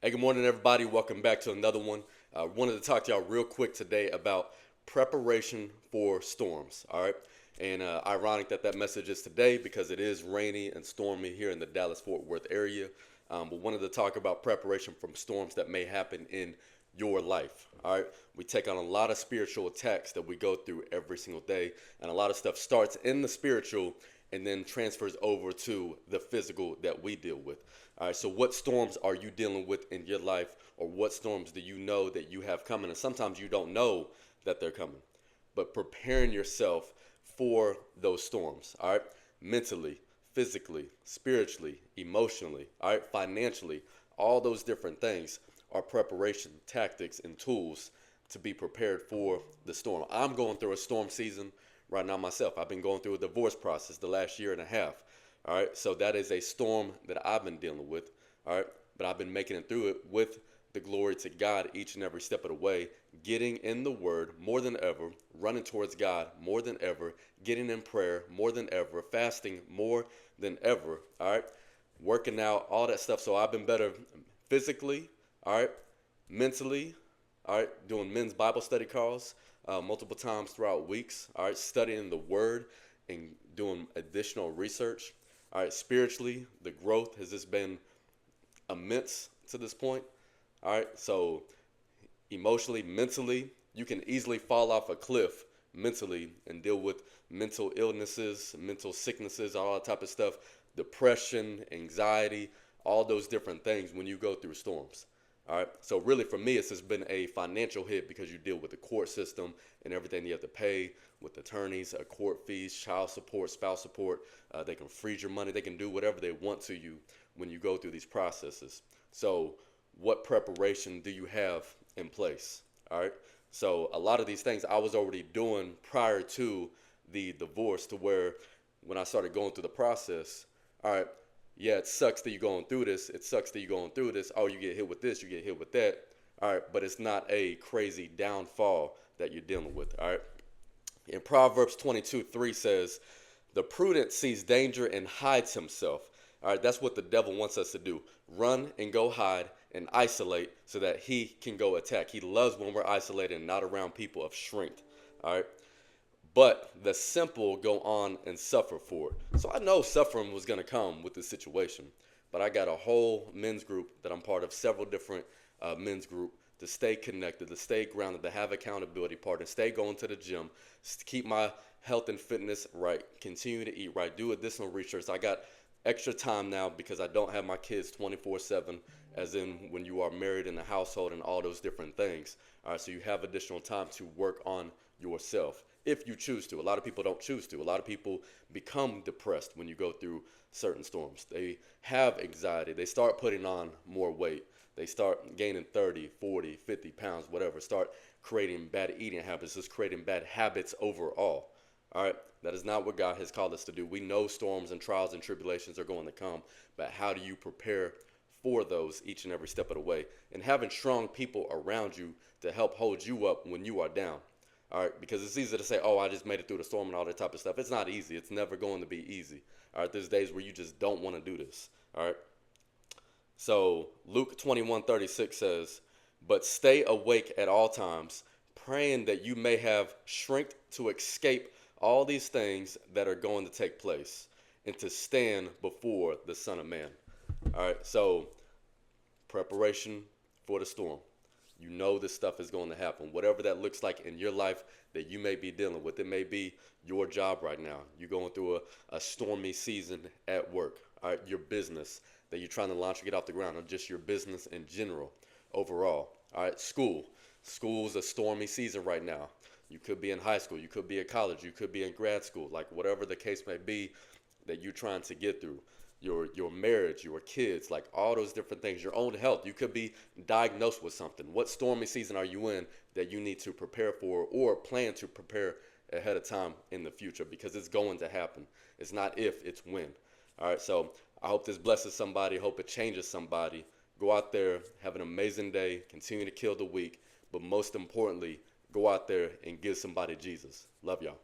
Hey, good morning, everybody. Welcome back to another one. Wanted to talk to y'all real quick today about preparation for storms. All right, and ironic that message is today because it is rainy and stormy here in the Dallas-Fort Worth area. But wanted to talk about preparation from storms that may happen in your life. All right, we take on a lot of spiritual attacks that we go through every single day, and a lot of stuff starts in the spiritual and then transfers over to the physical that we deal with. All right, so what storms are you dealing with in your life, or what storms do you know that you have coming? And sometimes you don't know that they're coming, but preparing yourself for those storms, all right, mentally, physically, spiritually, emotionally, all right, financially, all those different things are preparation tactics and tools to be prepared for the storm. I'm going through a storm season right now myself. I've been going through a divorce process the last year and a half. All right, so that is a storm that I've been dealing with. All right, but I've been making it through it with the glory to God each and every step of the way, getting in the Word more than ever, running towards God more than ever, getting in prayer more than ever, fasting more than ever. All right, working out, all that stuff. So I've been better physically, all right, mentally, all right, doing men's Bible study calls multiple times throughout weeks, all right, studying the Word and doing additional research. All right, spiritually, the growth has just been immense to this point. All right, so emotionally, mentally, you can easily fall off a cliff mentally and deal with mental illnesses, mental sicknesses, all that type of stuff, depression, anxiety, all those different things when you go through storms. All right. So really, for me, it's just been a financial hit because you deal with the court system and everything you have to pay with attorneys, court fees, child support, spouse support. They can freeze your money. They can do whatever they want to you when you go through these processes. So, what preparation do you have in place? All right. So, a lot of these things I was already doing prior to the divorce, to where when I started going through the process, all right, yeah, it sucks that you're going through this. It sucks that you're going through this. Oh, you get hit with this, you get hit with that. All right, but it's not a crazy downfall that you're dealing with. All right. In Proverbs 22:3 says, the prudent sees danger and hides himself. All right, that's what the devil wants us to do: run and go hide and isolate so that he can go attack. He loves when we're isolated and not around people of strength. All right. But the simple go on and suffer for it. So I know suffering was going to come with this situation. But I got a whole men's group that I'm part of, several different men's group, to stay connected, to stay grounded, to have accountability partners, stay going to the gym, to keep my health and fitness right, continue to eat right, do additional research. I got extra time now because I don't have my kids 24/7, as in when you are married in a household and all those different things. All right, so you have additional time to work on yourself if you choose to. A lot of people don't choose to. A lot of people become depressed when you go through certain storms. They have anxiety. They start putting on more weight. They start gaining 30, 40, 50 pounds, whatever. Start creating bad eating habits, just creating bad habits overall. All right, that is not what God has called us to do. We know storms and trials and tribulations are going to come, but how do you prepare for those each and every step of the way? And having strong people around you to help hold you up when you are down. All right, because it's easy to say, oh, I just made it through the storm and all that type of stuff. It's not easy. It's never going to be easy. All right, there's days where you just don't want to do this. All right. So Luke 21:36 says, but stay awake at all times, praying that you may have strength to escape all these things that are going to take place and to stand before the Son of Man. All right, so preparation for the storm. You know this stuff is going to happen. Whatever that looks like in your life that you may be dealing with. It may be your job right now. You're going through a stormy season at work. All right, your business that you're trying to launch or get off the ground, or just your business in general, overall. All right, school. School's a stormy season right now. You could be in high school. You could be at college. You could be in grad school. Like whatever the case may be that you're trying to get through, your marriage, your kids, like all those different things, your own health. You could be diagnosed with something. What stormy season are you in that you need to prepare for or plan to prepare ahead of time in the future? Because it's going to happen. It's not if, it's when. All right, so I hope this blesses somebody. Hope it changes somebody. Go out there, have an amazing day, continue to kill the week, but most importantly, go out there and give somebody Jesus. Love y'all.